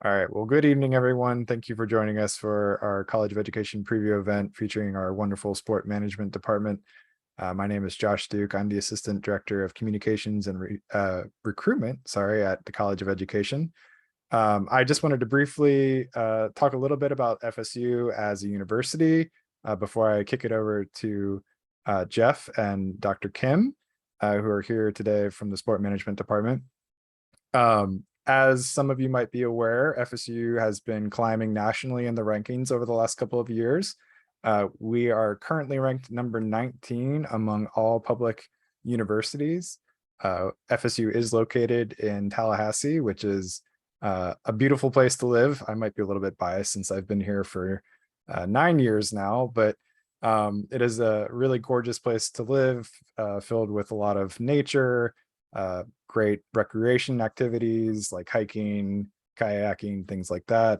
All right. Well, good evening, everyone. Thank you for joining us for our College of Education preview event featuring our wonderful sport management department. My name is Josh Duke. I'm the Assistant Director of Communications and Recruitment, at the College of Education. I just wanted to briefly talk a little bit about FSU as a university before I kick it over to Jeff and Dr. Kim, who are here today from the Sport Management Department. As some of you might be aware, FSU has been climbing nationally in the rankings over the last couple of years. We are currently ranked number 19 among all public universities. FSU is located in Tallahassee, which is a beautiful place to live. I might be a little bit biased since I've been here for 9 years now, but it is a really gorgeous place to live, filled with a lot of nature, great recreation activities like hiking, kayaking, things like that.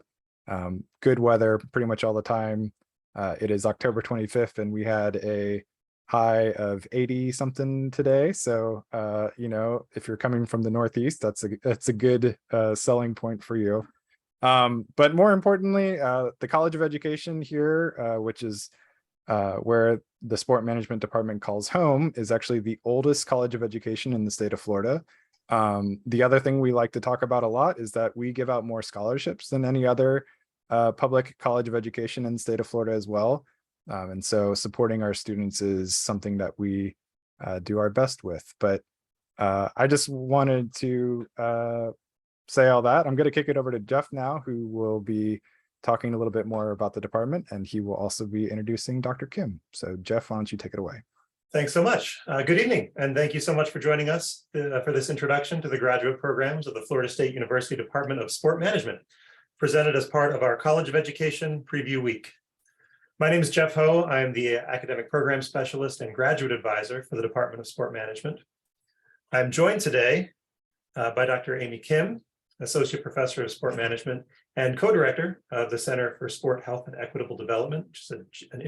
Good weather pretty much all the time. It is October 25th and we had a high of 80 something today. So, if you're coming from the Northeast, that's a good selling point for you. But more importantly, the College of Education here, which is where the Sport Management Department calls home, is actually the oldest college of education in the state of Florida. The other thing we like to talk about a lot is that we give out more scholarships than any other public college of education in the state of Florida as well. And so supporting our students is something that we do our best with. But I just wanted to say all that. I'm going to kick it over to Jeff now, who will be talking a little bit more about the department, and he will also be introducing Dr. Kim. So Jeff, why don't you take it away? Thanks so much. Good evening, and thank you so much for joining us for this introduction to the graduate programs of the Florida State University Department of Sport Management, presented as part of our College of Education Preview Week. My name is Jeff Ho. I am the Academic Program Specialist and Graduate Advisor for the Department of Sport Management. I'm joined today by Dr. Amy Kim, Associate Professor of Sport Management and co-director of the Center for Sport Health and Equitable Development, which is an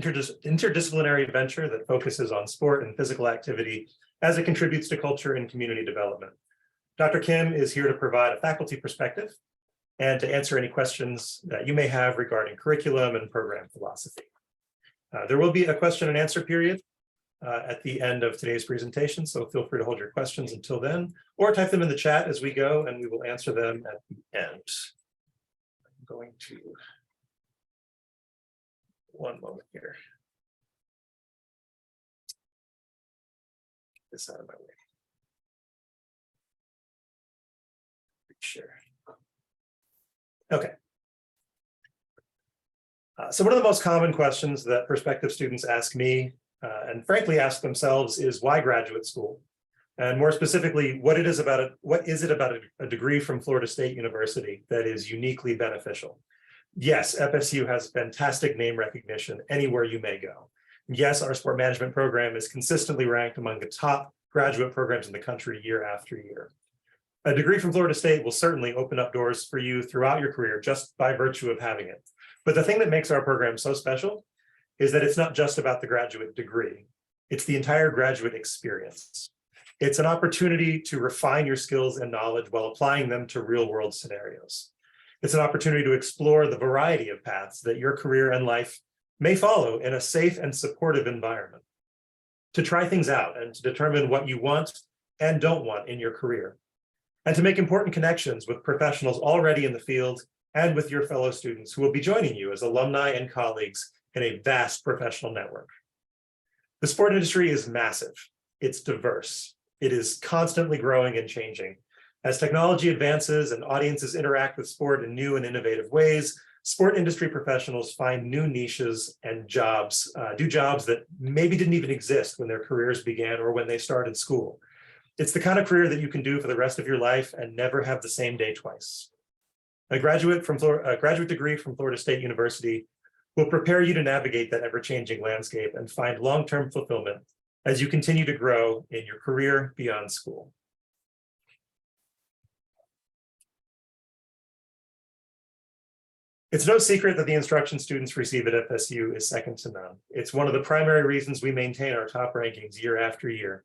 interdisciplinary venture that focuses on sport and physical activity as it contributes to culture and community development. Dr. Kim is here to provide a faculty perspective and to answer any questions that you may have regarding curriculum and program philosophy. There will be a question and answer period at the end of today's presentation, so feel free to hold your questions until then, or type them in the chat as we go, and we will answer them at the end. I'm going to, one moment here. Get this out of my way. Share. Okay. So one of the most common questions that prospective students ask me, and frankly ask themselves, is why graduate school? And more specifically, what is it about a degree from Florida State University that is uniquely beneficial? Yes, FSU has fantastic name recognition anywhere you may go. Yes, our sport management program is consistently ranked among the top graduate programs in the country year after year. A degree from Florida State will certainly open up doors for you throughout your career just by virtue of having it. But the thing that makes our program so special is that it's not just about the graduate degree. It's the entire graduate experience. It's an opportunity to refine your skills and knowledge while applying them to real-world scenarios. It's an opportunity to explore the variety of paths that your career and life may follow in a safe and supportive environment, to try things out and to determine what you want and don't want in your career, and to make important connections with professionals already in the field and with your fellow students who will be joining you as alumni and colleagues in a vast professional network. The sport industry is massive. It's diverse. It is constantly growing and changing. As technology advances and audiences interact with sport in new and innovative ways, sport industry professionals find new niches and jobs, do jobs that maybe didn't even exist when their careers began or when they started school. It's the kind of career that you can do for the rest of your life and never have the same day twice. A graduate degree from Florida State University will prepare you to navigate that ever-changing landscape and find long-term fulfillment as you continue to grow in your career beyond school. It's no secret that the instruction students receive at FSU is second to none. It's one of the primary reasons we maintain our top rankings year after year.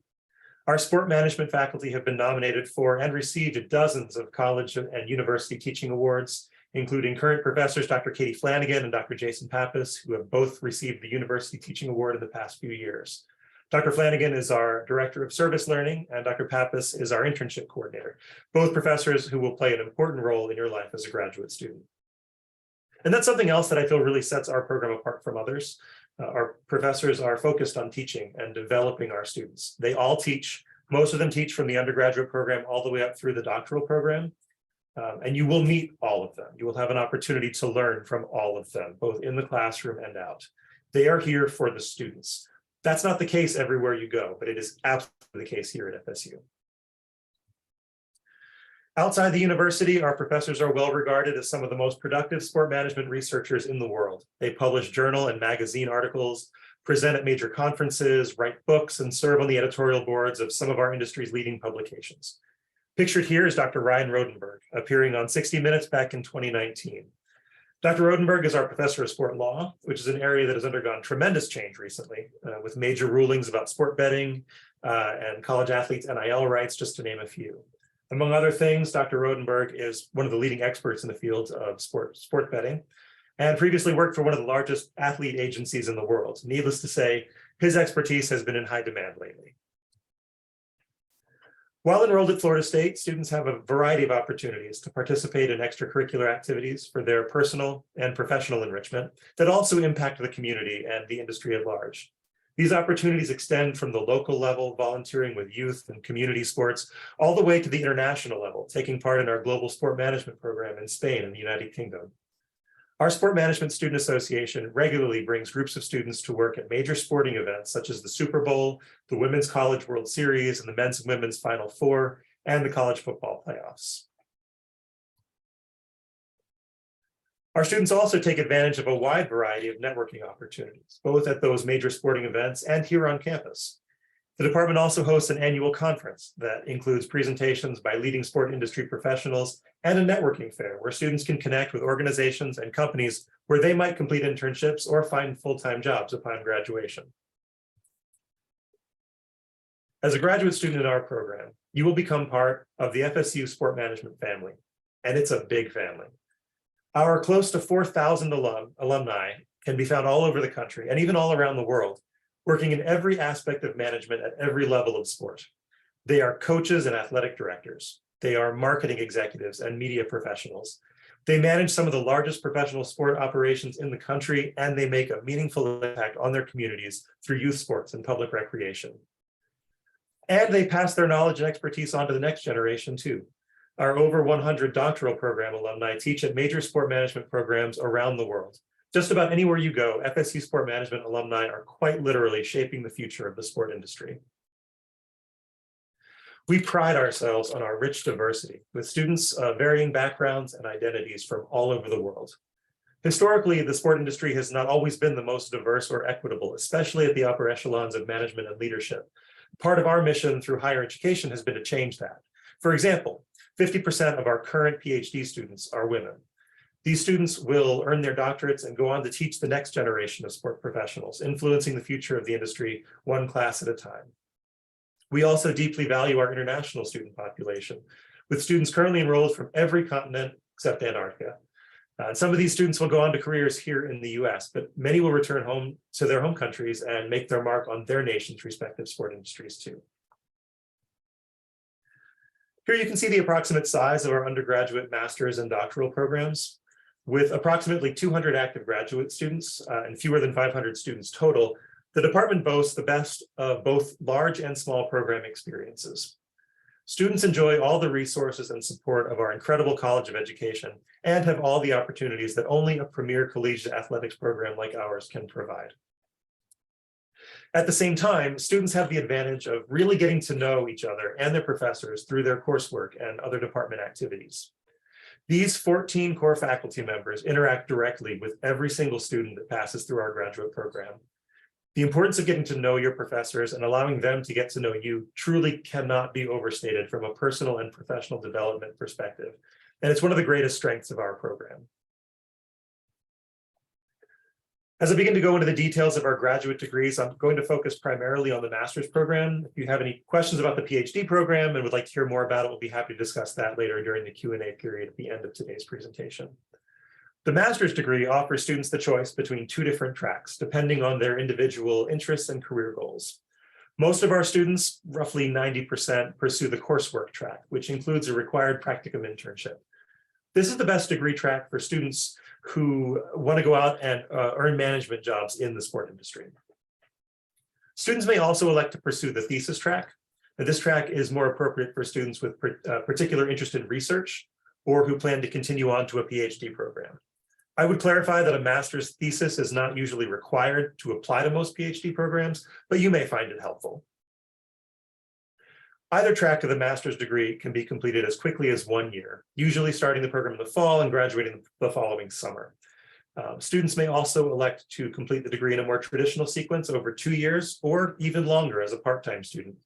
Our sport management faculty have been nominated for and received dozens of college and university teaching awards, including current professors Dr. Katie Flanagan and Dr. Jason Pappas, who have both received the University Teaching Award in the past few years. Dr. Flanagan is our Director of Service Learning, and Dr. Pappas is our Internship Coordinator, both professors who will play an important role in your life as a graduate student. And that's something else that I feel really sets our program apart from others. Our professors are focused on teaching and developing our students. They all teach. Most of them teach from the undergraduate program all the way up through the doctoral program. And you will meet all of them. You will have an opportunity to learn from all of them, both in the classroom and out. They are here for the students. That's not the case everywhere you go, but it is absolutely the case here at FSU. Outside the university, our professors are well regarded as some of the most productive sport management researchers in the world. They publish journal and magazine articles, present at major conferences, write books, and serve on the editorial boards of some of our industry's leading publications. Pictured here is Dr. Ryan Rodenberg, appearing on 60 Minutes back in 2019. Dr. Rodenberg is our professor of sport law, which is an area that has undergone tremendous change recently, with major rulings about sport betting and college athletes' NIL rights, just to name a few. Among other things, Dr. Rodenberg is one of the leading experts in the field of sport betting, and previously worked for one of the largest athlete agencies in the world. Needless to say, his expertise has been in high demand lately. While enrolled at Florida State, students have a variety of opportunities to participate in extracurricular activities for their personal and professional enrichment that also impact the community and the industry at large. These opportunities extend from the local level, volunteering with youth and community sports, all the way to the international level, taking part in our global sport management program in Spain and the United Kingdom. Our Sport Management Student Association regularly brings groups of students to work at major sporting events such as the Super Bowl, the Women's College World Series, and the Men's and Women's Final Four, and the college football playoffs. Our students also take advantage of a wide variety of networking opportunities, both at those major sporting events and here on campus. The department also hosts an annual conference that includes presentations by leading sport industry professionals and a networking fair where students can connect with organizations and companies where they might complete internships or find full-time jobs upon graduation. As a graduate student in our program, you will become part of the FSU Sport Management family, and it's a big family. Our close to 4,000 alumni can be found all over the country and even all around the world, working in every aspect of management at every level of sport. They are coaches and athletic directors. They are marketing executives and media professionals. They manage some of the largest professional sport operations in the country, and they make a meaningful impact on their communities through youth sports and public recreation. And they pass their knowledge and expertise on to the next generation too. Our over 100 doctoral program alumni teach at major sport management programs around the world. Just about anywhere you go, FSU Sport Management alumni are quite literally shaping the future of the sport industry. We pride ourselves on our rich diversity, with students of varying backgrounds and identities from all over the world. Historically, the sport industry has not always been the most diverse or equitable, especially at the upper echelons of management and leadership. Part of our mission through higher education has been to change that. For example, 50% of our current PhD students are women. These students will earn their doctorates and go on to teach the next generation of sport professionals, influencing the future of the industry one class at a time. We also deeply value our international student population, with students currently enrolled from every continent except Antarctica. Some of these students will go on to careers here in the US, but many will return home to their home countries and make their mark on their nation's respective sport industries too. Here you can see the approximate size of our undergraduate, master's, and doctoral programs. With approximately 200 active graduate students and fewer than 500 students total, the department boasts the best of both large and small program experiences. Students enjoy all the resources and support of our incredible College of Education and have all the opportunities that only a premier collegiate athletics program like ours can provide. At the same time, students have the advantage of really getting to know each other and their professors through their coursework and other department activities. These 14 core faculty members interact directly with every single student that passes through our graduate program. The importance of getting to know your professors and allowing them to get to know you truly cannot be overstated from a personal and professional development perspective. And it's one of the greatest strengths of our program. As I begin to go into the details of our graduate degrees, I'm going to focus primarily on the master's program. If you have any questions about the PhD program and would like to hear more about it, we'll be happy to discuss that later during the Q&A period at the end of today's presentation. The master's degree offers students the choice between two different tracks, depending on their individual interests and career goals. Most of our students, roughly 90%, pursue the coursework track, which includes a required practicum internship. This is the best degree track for students who want to go out and earn management jobs in the sport industry. Students may also elect to pursue the thesis track. Now, this track is more appropriate for students with particular interest in research or who plan to continue on to a PhD program. I would clarify that a master's thesis is not usually required to apply to most PhD programs, but you may find it helpful. Either track of the master's degree can be completed as quickly as 1 year, usually starting the program in the fall and graduating the following summer. Students may also elect to complete the degree in a more traditional sequence over 2 years or even longer as a part-time student.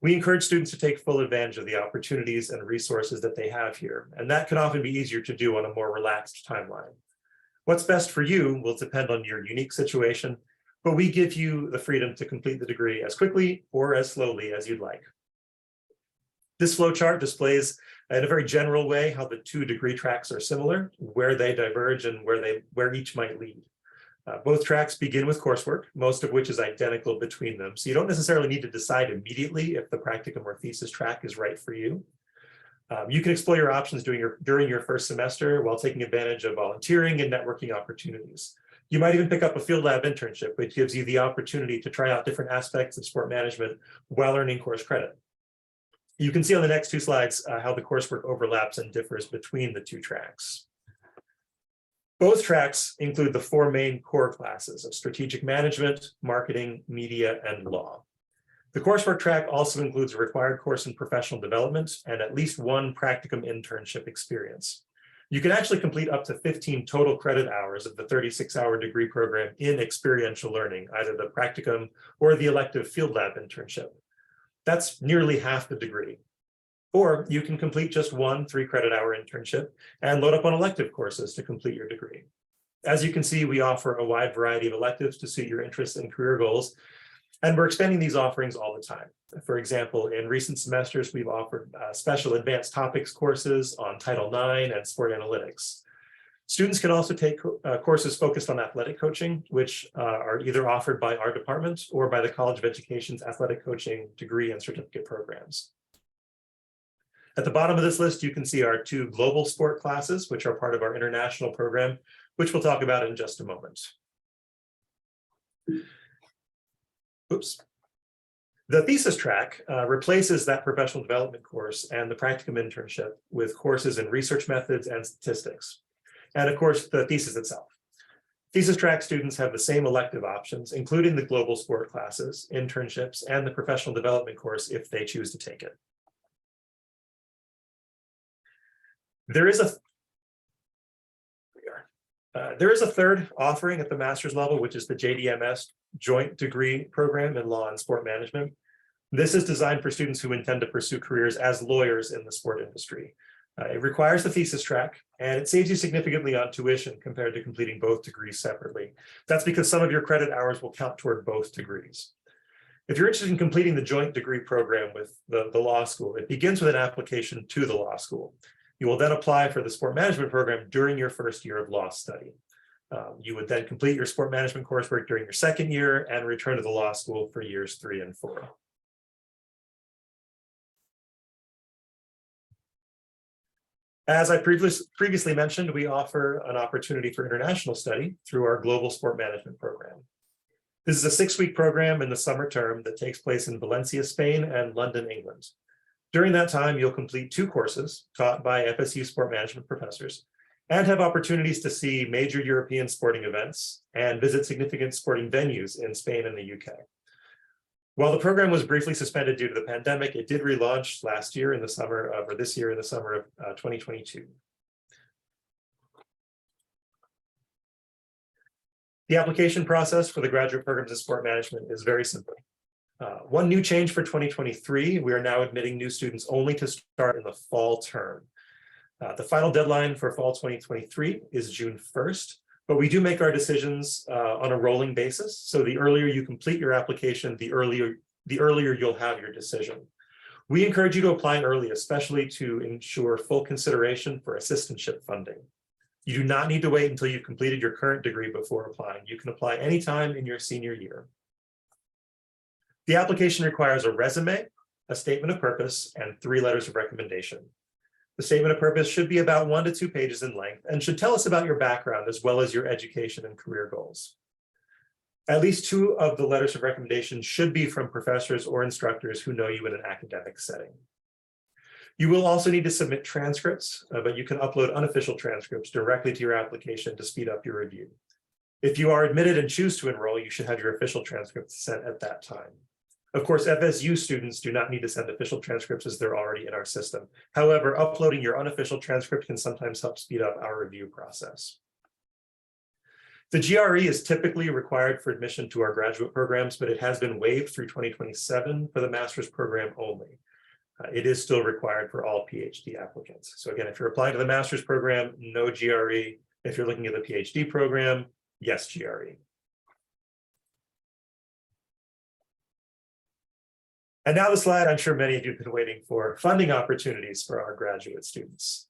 We encourage students to take full advantage of the opportunities and resources that they have here, and that can often be easier to do on a more relaxed timeline. What's best for you will depend on your unique situation, but we give you the freedom to complete the degree as quickly or as slowly as you'd like. This flowchart displays in a very general way how the two degree tracks are similar, where they diverge, and where each might lead. Both tracks begin with coursework, most of which is identical between them. So you don't necessarily need to decide immediately if the practicum or thesis track is right for you. You can explore your options during your first semester while taking advantage of volunteering and networking opportunities. You might even pick up a field lab internship, which gives you the opportunity to try out different aspects of sport management while earning course credit. You can see on the next two slides how the coursework overlaps and differs between the two tracks. Both tracks include the four main core classes of strategic management, marketing, media, and law. The coursework track also includes a required course in professional development and at least one practicum internship experience. You can actually complete up to 15 total credit hours of the 36-hour degree program in experiential learning, either the practicum or the elective field lab internship. That's nearly half the degree. Or you can complete just one 3-credit-hour internship and load up on elective courses to complete your degree. As you can see, we offer a wide variety of electives to suit your interests and career goals, and we're expanding these offerings all the time. For example, in recent semesters, we've offered special advanced topics courses on Title IX and sport analytics. Students can also take courses focused on athletic coaching, which are either offered by our department or by the College of Education's athletic coaching degree and certificate programs. At the bottom of this list, you can see our 2 global sport classes, which are part of our international program, which we'll talk about in just a moment. Oops. The thesis track replaces that professional development course and the practicum internship with courses in research methods and statistics. And of course, the thesis itself. Thesis track students have the same elective options, including the global sport classes, internships, and the professional development course if they choose to take it. There is a third offering at the master's level, which is the JDMS Joint Degree Program in Law and Sport Management. This is designed for students who intend to pursue careers as lawyers in the sport industry. It requires the thesis track, and it saves you significantly on tuition compared to completing both degrees separately. That's because some of your credit hours will count toward both degrees. If you're interested in completing the joint degree program with the law school, it begins with an application to the law school. You will then apply for the sport management program during your first year of law study. You would then complete your sport management coursework during your second year and return to the law school for years 3 and 4. As I previously mentioned, we offer an opportunity for international study through our global sport management program. This is a 6-week program in the summer term that takes place in Valencia, Spain, and London, England. During that time, you'll complete 2 courses taught by FSU sport management professors and have opportunities to see major European sporting events and visit significant sporting venues in Spain and the UK. While the program was briefly suspended due to the pandemic, it did relaunch last year in the summer of, or this year in the summer of 2022. The application process for the graduate programs in sport management is very simple. One new change for 2023, we are now admitting new students only to start in the fall term. The final deadline for fall 2023 is June 1st, but we do make our decisions on a rolling basis. So the earlier you complete your application, the earlier you'll have your decision. We encourage you to apply early, especially to ensure full consideration for assistantship funding. You do not need to wait until you've completed your current degree before applying. You can apply anytime in your senior year. The application requires a resume, a statement of purpose, and 3 letters of recommendation. The statement of purpose should be about 1 to 2 pages in length and should tell us about your background as well as your education and career goals. At least 2 of the letters of recommendation should be from professors or instructors who know you in an academic setting. You will also need to submit transcripts, but you can upload unofficial transcripts directly to your application to speed up your review. If you are admitted and choose to enroll, you should have your official transcripts sent at that time. Of course, FSU students do not need to send official transcripts as they're already in our system. However, uploading your unofficial transcript can sometimes help speed up our review process. The GRE is typically required for admission to our graduate programs, but it has been waived through 2027 for the master's program only. It is still required for all PhD applicants. So again, if you're applying to the master's program, no GRE. If you're looking at the PhD program, yes, GRE. And now the slide I'm sure many of you have been waiting for, funding opportunities for our graduate students.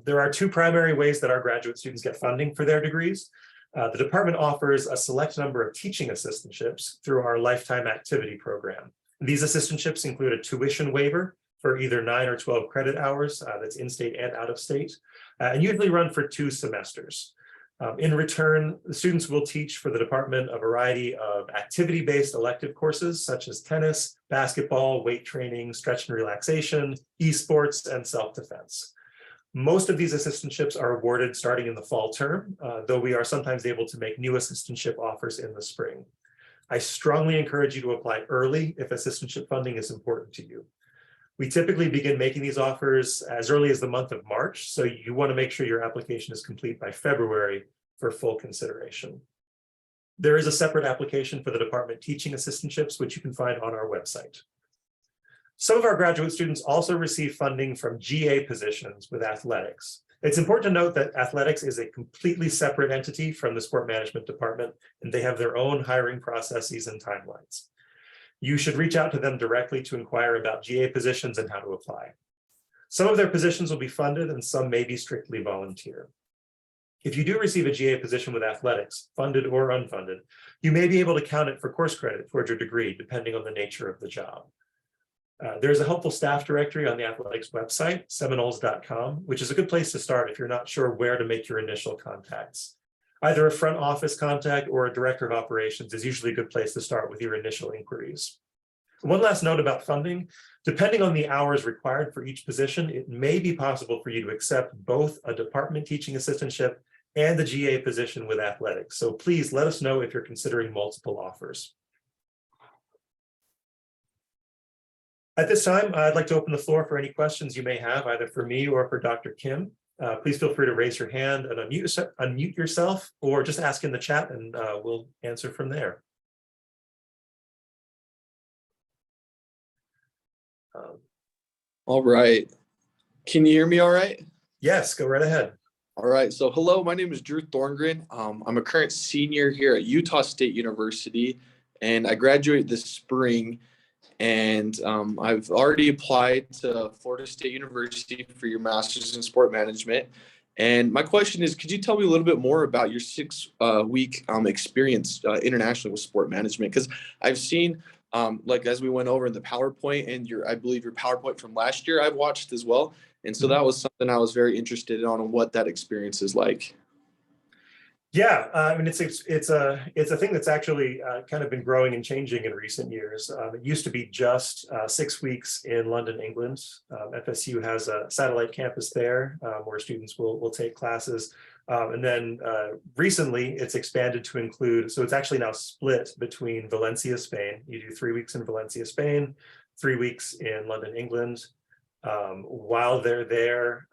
There are 2 primary ways that our graduate students get funding for their degrees. The department offers a select number of teaching assistantships through our lifetime activity program. These assistantships include a tuition waiver for either 9 or 12 credit hours that's in-state and out-of-state, and usually run for 2 semesters. In return, the students will teach for the department a variety of activity-based elective courses such as tennis, basketball, weight training, stretch and relaxation, esports, and self-defense. Most of these assistantships are awarded starting in the fall term, though we are sometimes able to make new assistantship offers in the spring. I strongly encourage you to apply early if assistantship funding is important to you. We typically begin making these offers as early as the month of March, so you want to make sure your application is complete by February for full consideration. There is a separate application for the department teaching assistantships, which you can find on our website. Some of our graduate students also receive funding from GA positions with athletics. It's important to note that athletics is a completely separate entity from the sport management department, and they have their own hiring processes and timelines. You should reach out to them directly to inquire about GA positions and how to apply. Some of their positions will be funded and some may be strictly volunteer. If you do receive a GA position with athletics, funded or unfunded, you may be able to count it for course credit towards your degree, depending on the nature of the job. There's a helpful staff directory on the athletics website, seminoles.com, which is a good place to start if you're not sure where to make your initial contacts. Either a front office contact or a director of operations is usually a good place to start with your initial inquiries. One last note about funding. Depending on the hours required for each position, it may be possible for you to accept both a department teaching assistantship and the GA position with athletics. So please let us know if you're considering multiple offers. At this time, I'd like to open the floor for any questions you may have, either for me or for Dr. Kim. Please feel free to raise your hand and unmute yourself, or just ask in the chat and we'll answer from there. All right. Can you hear me all right? Yes, go right ahead. All right. So hello, my name is Drew Thorngren. I'm a current senior here at Utah State University, and I graduate this spring. And I've already applied to Florida State University for your master's in sport management. And my question is, could you tell me a little bit more about your 6-week experience internationally with sport management? Because I've seen, like as we went over in the PowerPoint and I believe your PowerPoint from last year, I've watched as well. And so that was something I was very interested in on what that experience is like. Yeah, I mean, it's a thing that's actually kind of been growing and changing in recent years. It used to be just 6 weeks in London, England. FSU has a satellite campus there where students will take classes. And then recently it's expanded to include, so it's actually now split between Valencia, Spain. You do 3 weeks in Valencia, Spain, 3 weeks in London, England. While they're there,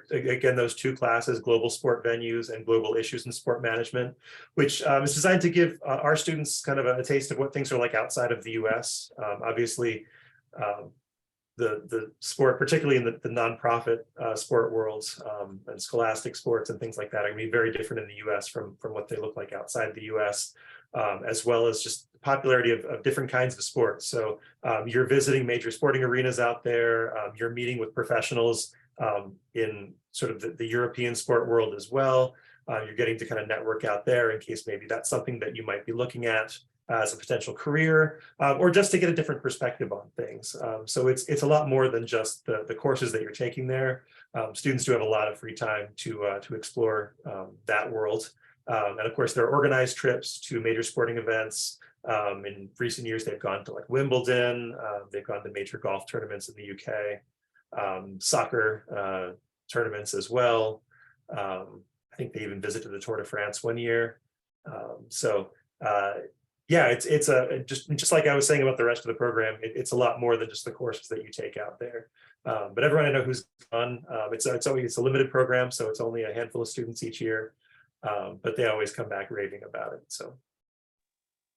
again, those 2 classes, global sport venues and global issues in sport management, which is designed to give our students kind of a taste of what things are like outside of the US. Obviously, the sport, particularly in the nonprofit sport worlds and scholastic sports and things like that, are going to be very different in the US from what they look like outside the US, as well as just the popularity of different kinds of sports. So you're visiting major sporting arenas out there, you're meeting with professionals in sort of the European sport world as well. You're getting to kind of network out there in case maybe that's something that you might be looking at as a potential career, or just to get a different perspective on things. So it's a lot more than just the courses that you're taking there. Students do have a lot of free time to explore that world. And of course, there are organized trips to major sporting events. In recent years, they've gone to like Wimbledon, they've gone to major golf tournaments in the UK, soccer tournaments as well. I think they even visited the Tour de France one year. Yeah, it's just like I was saying about the rest of the program, it's a lot more than just the courses that you take out there. But everyone I know who's gone, it's a limited program, so it's only a handful of students each year, but they always come back raving about it. So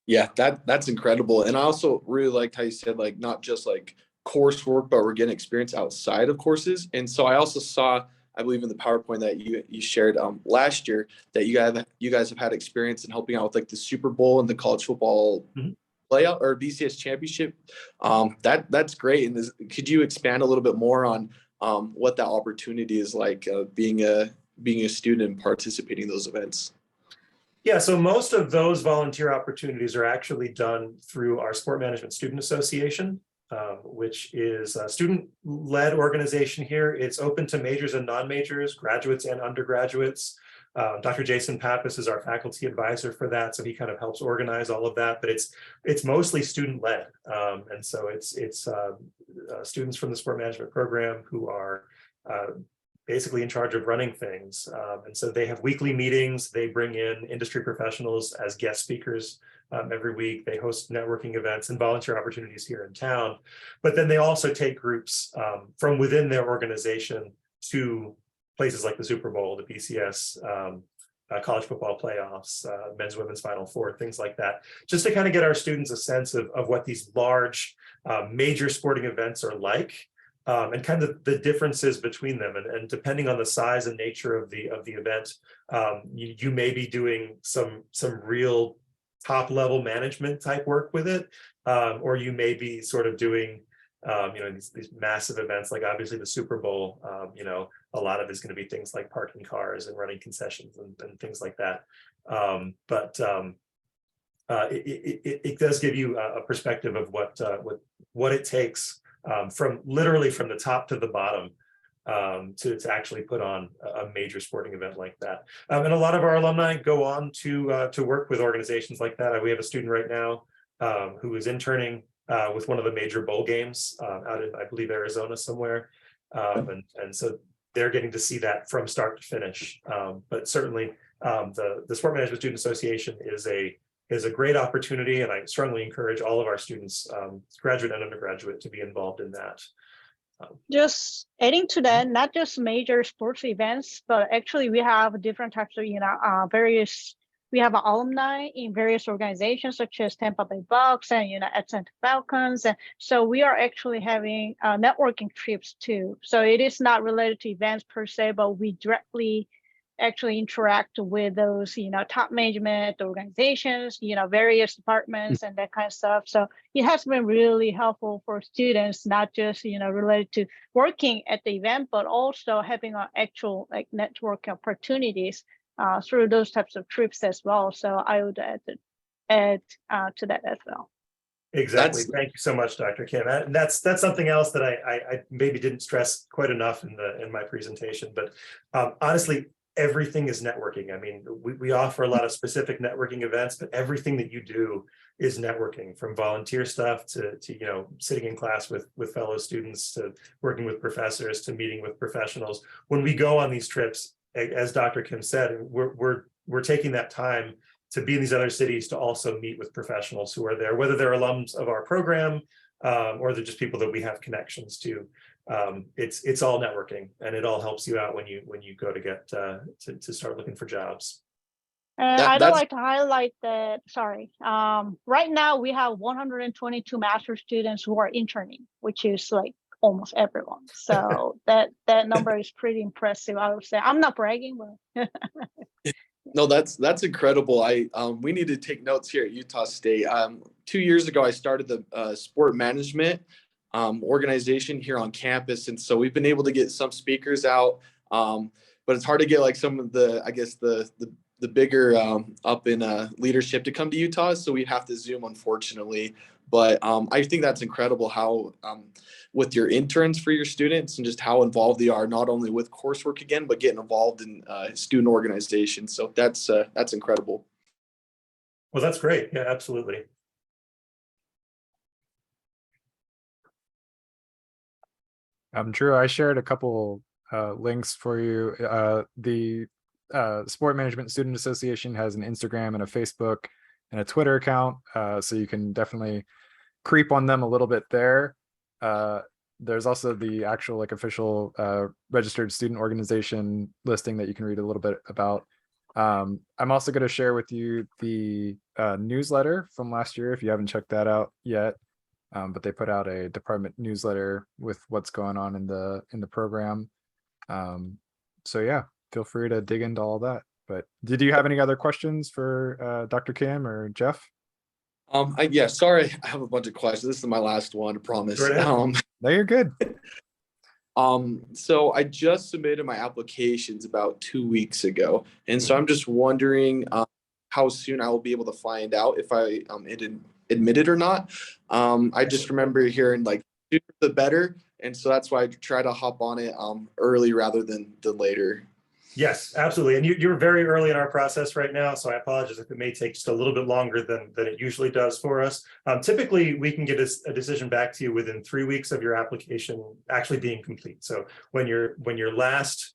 Yeah, that's incredible. And I also really liked how you said like not just like coursework, but we're getting experience outside of courses. And so I also saw, I believe in the PowerPoint that you shared last year, that you guys have had experience in helping out with like the Super Bowl and the college football playoff or BCS championship. That's great. And could you expand a little bit more on what that opportunity is like, being a student and participating in those events? yeah, so most of those volunteer opportunities are actually done through our Sport Management Student Association, which is a student-led organization here. It's open to majors and non-majors, graduates and undergraduates. Dr. Jason Pappas is our faculty advisor for that, so he kind of helps organize all of that. But it's mostly student-led, and so it's students from the sport management program who are basically in charge of running things. And so they have weekly meetings. They bring in industry professionals as guest speakers every week. They host networking events and volunteer opportunities here in town. But then they also take groups from within their organization to places like the Super Bowl, the BCS, college football playoffs, men's, women's Final Four, things like that, just to kind of get our students a sense of what these large major sporting events are like. And kind of the differences between them, and depending on the size and nature of the event, you may be doing some real top level management type work with it, or you may be sort of doing these massive events like obviously the Super Bowl. A lot of it's going to be things like parking cars and running concessions and things like that. It does give you a perspective of what it takes. From literally from the top to the bottom, to actually put on a major sporting event like that. And a lot of our alumni go on to work with organizations like that. We have a student right now who is interning with one of the major bowl games out in, I believe, Arizona somewhere. And so they're getting to see that from start to finish. But certainly the Sport Management Student Association is a great opportunity, and I strongly encourage all of our students, graduate and undergraduate, to be involved in that. Just adding to that, not just major sports events, but actually we have different types of, we have alumni in various organizations such as Tampa Bay Bucks and, Atlanta Falcons. And so we are actually having networking trips too. So it is not related to events per se, but we directly actually interact with those, top management organizations, various departments and that kind of stuff. So it has been really helpful for students, not just, related to working at the event, but also having an actual like network opportunities through those types of trips as well. So I would add to that as well. Exactly. Thank you so much, Dr. Kim. That's something else that I maybe didn't stress quite enough in my presentation, but honestly, everything is networking. I mean, we offer a lot of specific networking events, but everything that you do is networking, from volunteer stuff to sitting in class with fellow students, to working with professors, to meeting with professionals. When we go on these trips, as Dr. Kim said, we're taking that time to be in these other cities to also meet with professionals who are there, whether they're alums of our program or they're just people that we have connections to. It's all networking, and it all helps you out when you go to get to start looking for jobs. I'd like to highlight that. Sorry. Right now we have 122 master's students who are interning, which is like almost everyone. So that number is pretty impressive, I would say. I'm not bragging, but no, that's incredible. We need to take notes here at Utah State. 2 years ago, I started the sport management organization here on campus. And so we've been able to get some speakers out, but it's hard to get like some of the, I guess, the bigger up in leadership to come to Utah. So we have to Zoom, unfortunately. But I think that's incredible how with your interns for your students and just how involved they are, not only with coursework again, but getting involved in student organizations. So that's incredible. Well, that's great. Yeah, absolutely. Drew, I shared a couple links for you. The Sport Management Student Association has an Instagram and a Facebook and a Twitter account, so you can definitely creep on them a little bit there. There's also the actual like official registered student organization listing that you can read a little bit about. I'm also going to share with you the newsletter from last year if you haven't checked that out yet. But they put out a department newsletter with what's going on in the program. So yeah, feel free to dig into all that. But did you have any other questions for Dr. Kim or Jeff? Yeah, sorry, I have a bunch of questions. This is my last one, I promise. No, you're good. So I just submitted my applications about 2 weeks ago, and so I'm just wondering how soon I will be able to find out if I admitted or not. I just remember hearing like sooner the better, and so that's why I try to hop on it early rather than later. Yes, absolutely. And you're very early in our process right now, so I apologize if it may take just a little bit longer than it usually does for us. Typically, we can get a decision back to you within 3 weeks of your application actually being complete. So when your last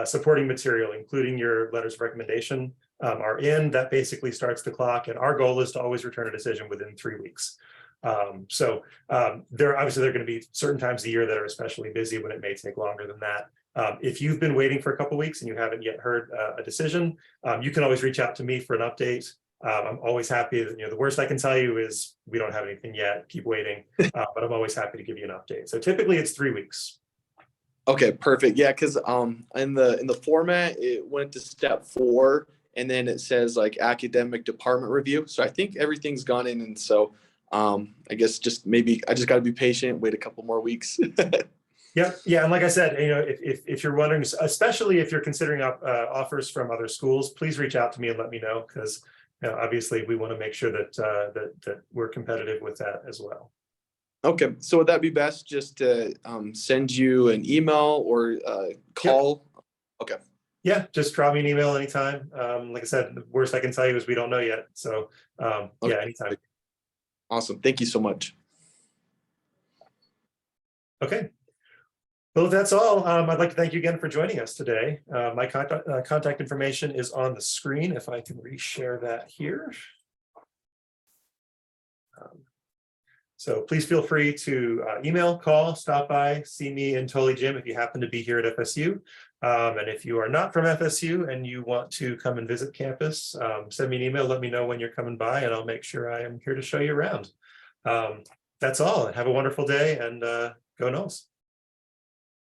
supporting material, including your letters of recommendation, are in, that basically starts the clock. And our goal is to always return a decision within 3 weeks. There are going to be certain times of the year that are especially busy when it may take longer than that. If you've been waiting for a couple of weeks and you haven't yet heard a decision, you can always reach out to me for an update. I'm always happy. The worst I can tell you is we don't have anything yet. Keep waiting, but I'm always happy to give you an update. So typically it's 3 weeks. Okay, perfect. Yeah, because in the format it went to step 4, and then it says like academic department review. So I think everything's gone in, and so I guess just maybe I just got to be patient, wait a couple more weeks. Yeah, and like I said, if you're wondering, especially if you're considering offers from other schools, please reach out to me and let me know, because obviously we want to make sure that that we're competitive with that as well. Okay, so would that be best just to send you an email or call? Yep. Okay. Yeah, just drop me an email anytime. Like I said, the worst I can tell you is we don't know yet. So okay. Yeah, anytime. Awesome. Thank you so much. Okay. Well, if that's all, I'd like to thank you again for joining us today. My contact information is on the screen, if I can reshare that here. So please feel free to email, call, stop by, see me in Tully Gym if you happen to be here at FSU. And if you are not from FSU and you want to come and visit campus, send me an email, let me know when you're coming by, and I'll make sure I am here to show you around. That's all. Have a wonderful day, and go Noles.